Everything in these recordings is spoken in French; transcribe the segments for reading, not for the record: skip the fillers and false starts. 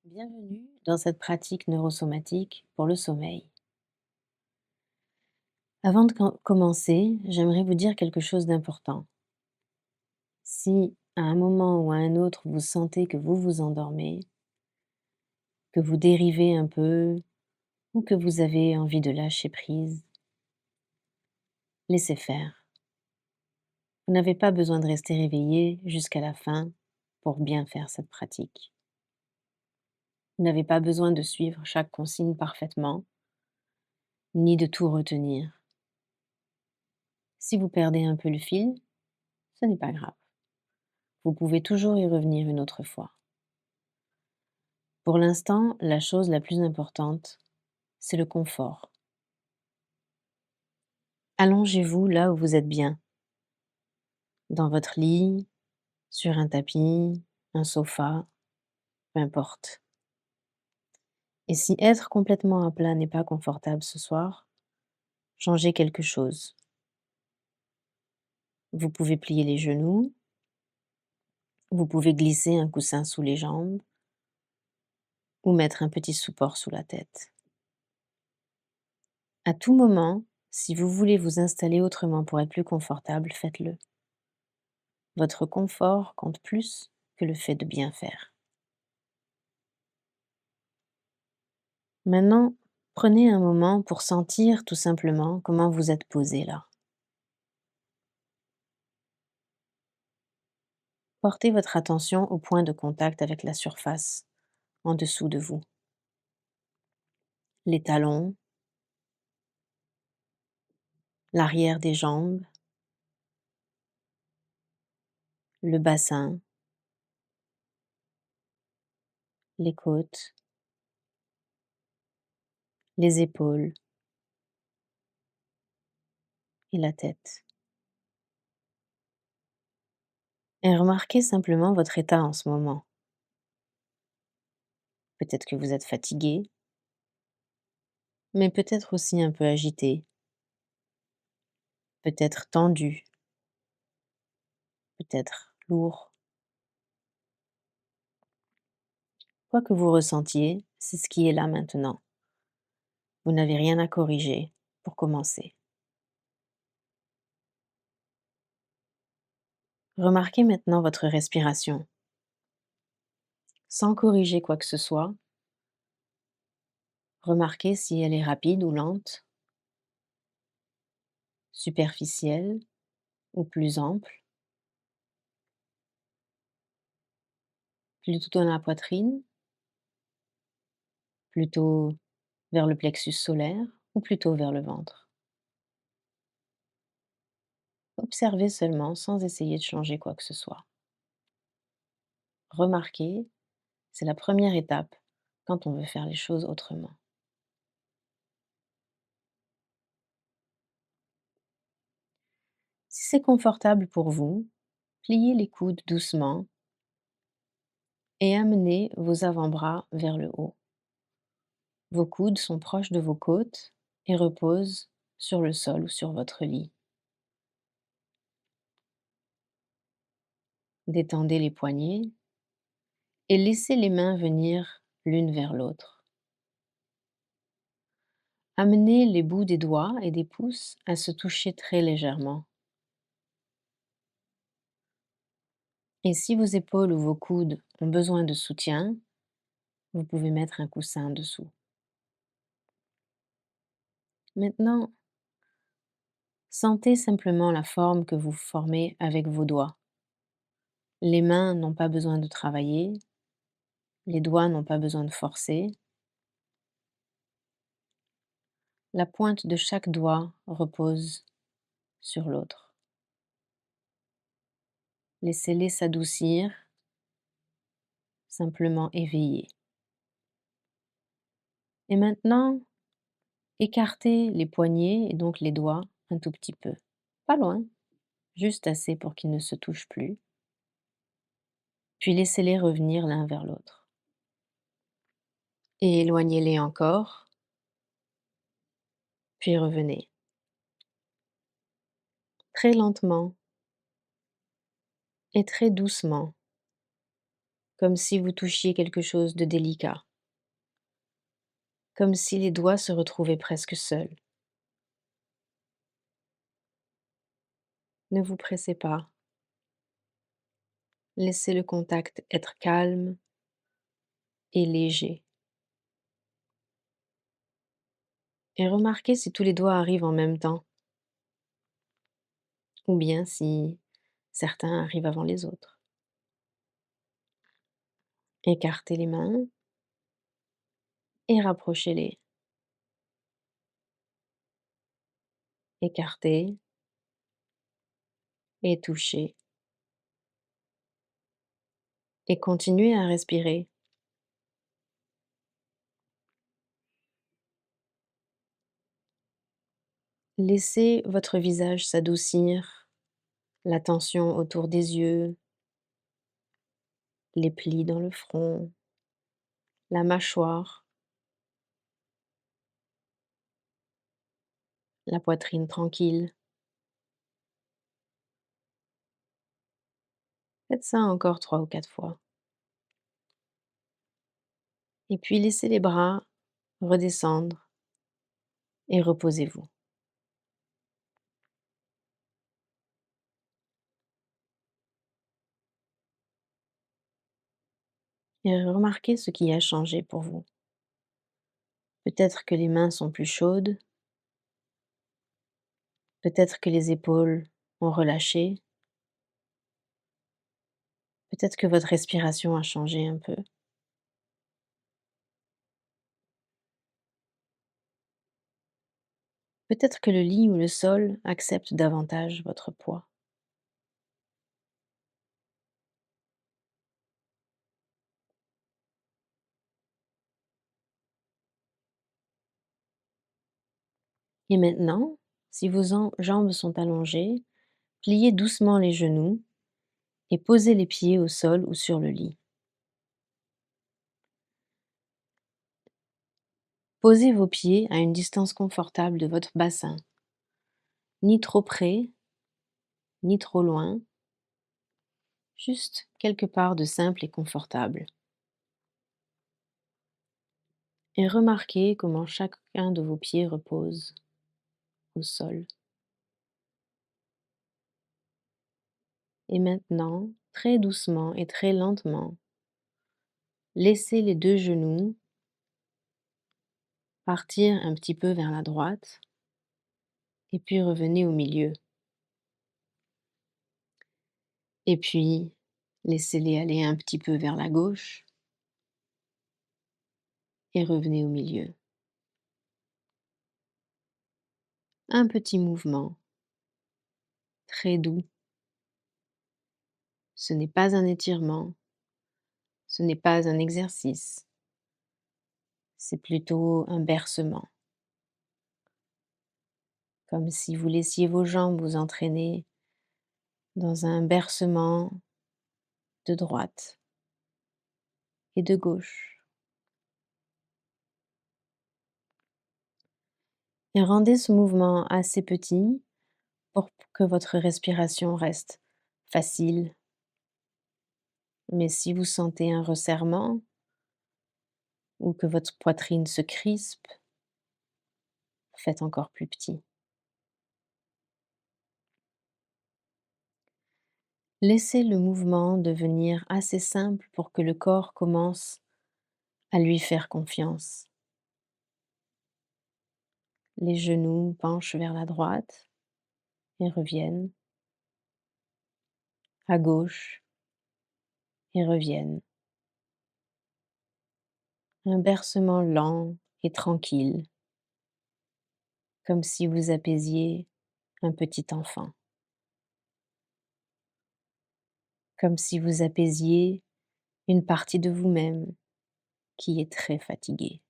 Bienvenue dans cette pratique neurosomatique pour le sommeil. Avant de commencer, j'aimerais vous dire quelque chose d'important. Si à un moment ou à un autre vous sentez que vous vous endormez, que vous dérivez un peu ou que vous avez envie de lâcher prise, laissez faire. Vous n'avez pas besoin de rester réveillé jusqu'à la fin pour bien faire cette pratique. Vous n'avez pas besoin de suivre chaque consigne parfaitement, ni de tout retenir. Si vous perdez un peu le fil, ce n'est pas grave. Vous pouvez toujours y revenir une autre fois. Pour l'instant, la chose la plus importante, c'est le confort. Allongez-vous là où vous êtes bien, dans votre lit, sur un tapis, un sofa, peu importe. Et si être complètement à plat n'est pas confortable ce soir, changez quelque chose. Vous pouvez plier les genoux, vous pouvez glisser un coussin sous les jambes ou mettre un petit support sous la tête. À tout moment, si vous voulez vous installer autrement pour être plus confortable, faites-le. Votre confort compte plus que le fait de bien faire. Maintenant, prenez un moment pour sentir tout simplement comment vous êtes posé là. Portez votre attention au point de contact avec la surface en dessous de vous. Les talons, l'arrière des jambes, le bassin, les côtes, les épaules et la tête. Et remarquez simplement votre état en ce moment. Peut-être que vous êtes fatigué, mais peut-être aussi un peu agité, peut-être tendu, peut-être lourd. Quoi que vous ressentiez, c'est ce qui est là maintenant. Vous n'avez rien à corriger pour commencer. Remarquez maintenant votre respiration. Sans corriger quoi que ce soit, remarquez si elle est rapide ou lente, superficielle ou plus ample, plutôt dans la poitrine, plutôt vers le plexus solaire ou plutôt vers le ventre. Observez seulement sans essayer de changer quoi que ce soit. Remarquez, c'est la première étape quand on veut faire les choses autrement. Si c'est confortable pour vous, pliez les coudes doucement et amenez vos avant-bras vers le haut. Vos coudes sont proches de vos côtes et reposent sur le sol ou sur votre lit. Détendez les poignets et laissez les mains venir l'une vers l'autre. Amenez les bouts des doigts et des pouces à se toucher très légèrement. Et si vos épaules ou vos coudes ont besoin de soutien, vous pouvez mettre un coussin dessous. Maintenant, sentez simplement la forme que vous formez avec vos doigts. Les mains n'ont pas besoin de travailler, les doigts n'ont pas besoin de forcer. La pointe de chaque doigt repose sur l'autre. Laissez-les s'adoucir, simplement éveillés. Et maintenant, écartez les poignets et donc les doigts un tout petit peu. Pas loin, juste assez pour qu'ils ne se touchent plus. Puis laissez-les revenir l'un vers l'autre. Et éloignez-les encore, puis revenez. Très lentement et très doucement. comme si vous touchiez quelque chose de délicat, comme si les doigts se retrouvaient presque seuls. Ne vous pressez pas, laissez le contact être calme et léger. Et remarquez si tous les doigts arrivent en même temps, ou bien si certains arrivent avant les autres. Écartez les mains et rapprochez-les. Écartez et touchez. Et continuez à respirer. Laissez votre visage s'adoucir, la tension autour des yeux, les plis dans le front, la mâchoire, la poitrine tranquille. Faites ça encore 3 ou 4 fois. Et puis laissez les bras redescendre et reposez-vous. Et remarquez ce qui a changé pour vous. Peut-être que les mains sont plus chaudes, peut-être que les épaules ont relâché, peut-être que votre respiration a changé un peu. Peut-être que le lit ou le sol accepte davantage votre poids. Et maintenant, si vos jambes sont allongées, pliez doucement les genoux et posez les pieds au sol ou sur le lit. Posez vos pieds à une distance confortable de votre bassin, ni trop près, ni trop loin, juste quelque part de simple et confortable. Et remarquez comment chacun de vos pieds repose au sol. Et maintenant, très doucement et très lentement, laissez les deux genoux partir un petit peu vers la droite et puis revenez au milieu. Et puis, laissez-les aller un petit peu vers la gauche et revenez au milieu. Un petit mouvement, très doux. Ce n'est pas un étirement, ce n'est pas un exercice, c'est plutôt un bercement. Comme si vous laissiez vos jambes vous entraîner dans un bercement de droite et de gauche. Et rendez ce mouvement assez petit pour que votre respiration reste facile. Mais si vous sentez un resserrement ou que votre poitrine se crispe, faites encore plus petit. Laissez le mouvement devenir assez simple pour que le corps commence à lui faire confiance. Les genoux penchent vers la droite et reviennent, à gauche et reviennent. Un bercement lent et tranquille, comme si vous apaisiez un petit enfant, comme si vous apaisiez une partie de vous-même qui est très fatiguée.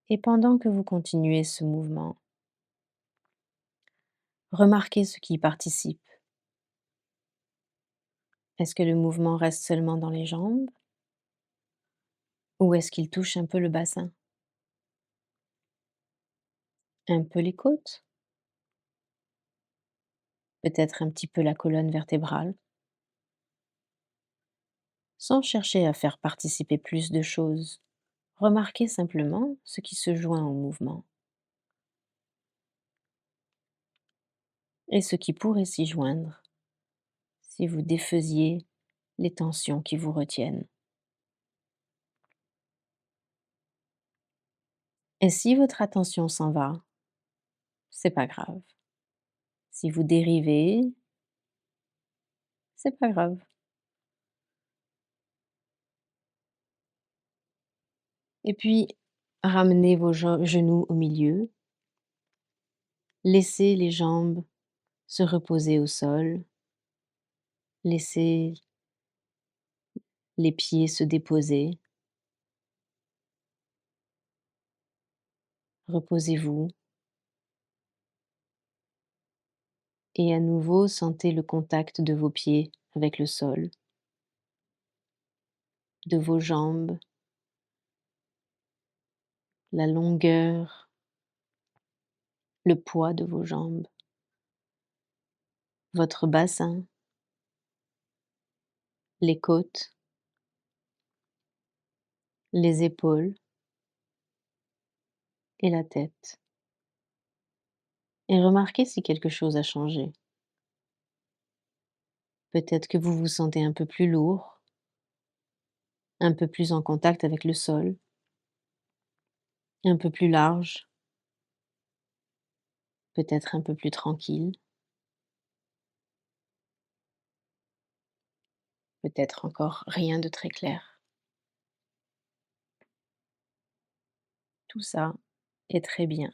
Et pendant que vous continuez ce mouvement, remarquez ce qui y participe. Est-ce que le mouvement reste seulement dans les jambes ou est-ce qu'il touche un peu le bassin? Un peu les côtes? peut-être un petit peu la colonne vertébrale, sans chercher à faire participer plus de choses. Remarquez simplement ce qui se joint au mouvement et ce qui pourrait s'y joindre si vous défaisiez les tensions qui vous retiennent. Et si votre attention s'en va, c'est pas grave. Si vous dérivez, c'est pas grave. Et puis, ramenez vos genoux au milieu, laissez les jambes se reposer au sol, laissez les pieds se déposer, reposez-vous et à nouveau sentez le contact de vos pieds avec le sol, de vos jambes, la longueur, le poids de vos jambes, votre bassin, les côtes, les épaules et la tête. Et remarquez si quelque chose a changé. Peut-être que vous vous sentez un peu plus lourd, un peu plus en contact avec le sol, un peu plus large, peut-être un peu plus tranquille, peut-être encore rien de très clair. Tout ça est très bien.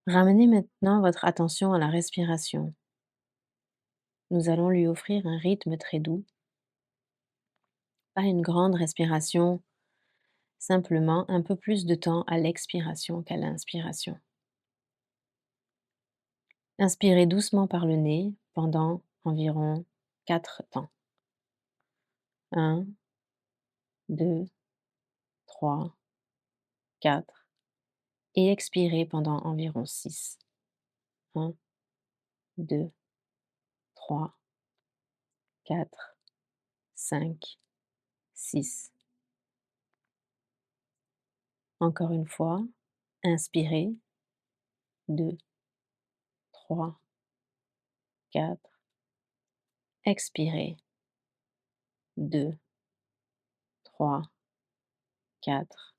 Ramenez maintenant votre attention à la respiration. Nous allons lui offrir un rythme très doux, pas une grande respiration, simplement un peu plus de temps à l'expiration qu'à l'inspiration. Inspirez doucement par le nez pendant environ 4 temps. 1, 2, 3, 4 et expirez pendant environ 6. 1, 2, 3, 4, 5, 6. Encore une fois, inspirez 2, 3, 4. Expirez 2, 3, 4,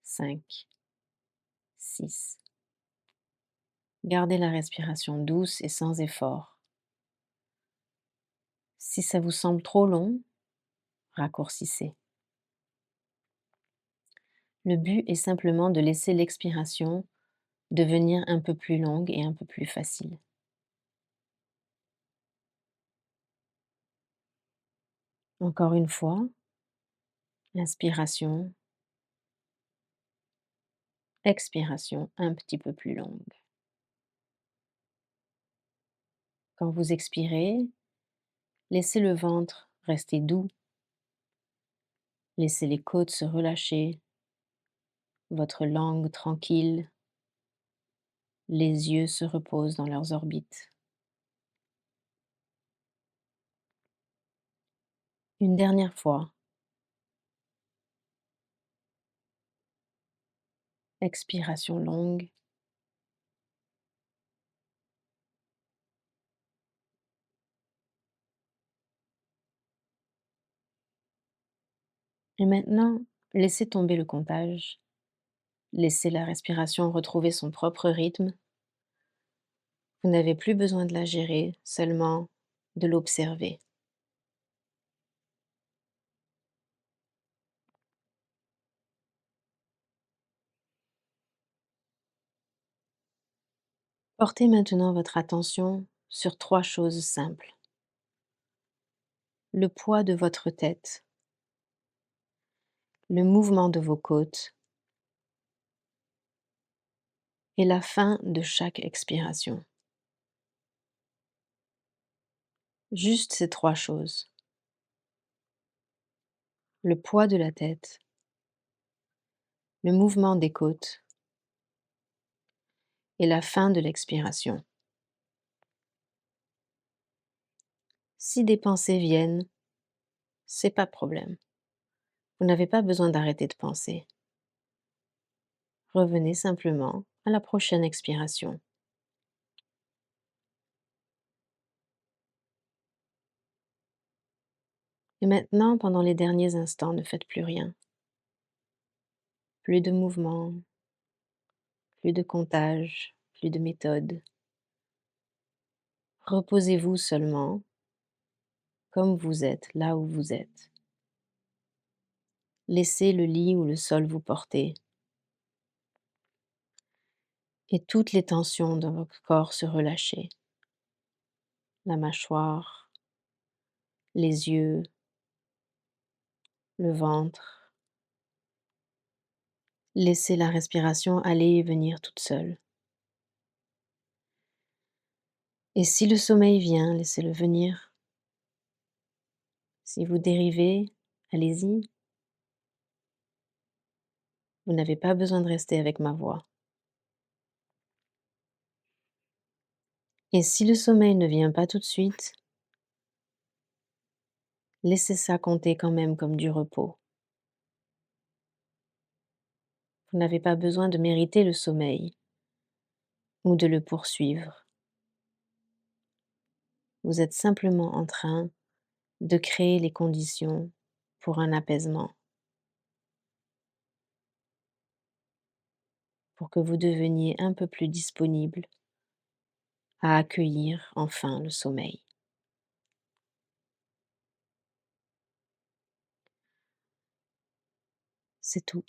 5, 6. Gardez la respiration douce et sans effort. Si ça vous semble trop long, raccourcissez. Le but est simplement de laisser l'expiration devenir un peu plus longue et un peu plus facile. Encore une fois, inspiration, expiration un petit peu plus longue. Quand vous expirez, laissez le ventre rester doux, laissez les côtes se relâcher, votre langue tranquille, les yeux se reposent dans leurs orbites. Une dernière fois, expiration longue. Et maintenant, laissez tomber le comptage, laissez la respiration retrouver son propre rythme. Vous n'avez plus besoin de la gérer, seulement de l'observer. Portez maintenant votre attention sur 3 choses simples. Le poids de votre tête, le mouvement de vos côtes et la fin de chaque expiration. Juste ces 3 choses. Le poids de la tête, le mouvement des côtes et la fin de l'expiration. Si des pensées viennent, c'est pas de problème. Vous n'avez pas besoin d'arrêter de penser. Revenez simplement à la prochaine expiration. Et maintenant, pendant les derniers instants, ne faites plus rien. Plus de mouvement, plus de comptage, plus de méthode. Reposez-vous seulement comme vous êtes, là où vous êtes. Laissez le lit ou le sol vous porter et toutes les tensions dans votre corps se relâcher. La mâchoire, les yeux, le ventre. Laissez la respiration aller et venir toute seule. Et si le sommeil vient, laissez-le venir. Si vous dérivez, allez-y. Vous n'avez pas besoin de rester avec ma voix. Et si le sommeil ne vient pas tout de suite, laissez ça compter quand même comme du repos. Vous n'avez pas besoin de mériter le sommeil ou de le poursuivre. Vous êtes simplement en train de créer les conditions pour un apaisement, pour que vous deveniez un peu plus disponible à accueillir enfin le sommeil. C'est tout.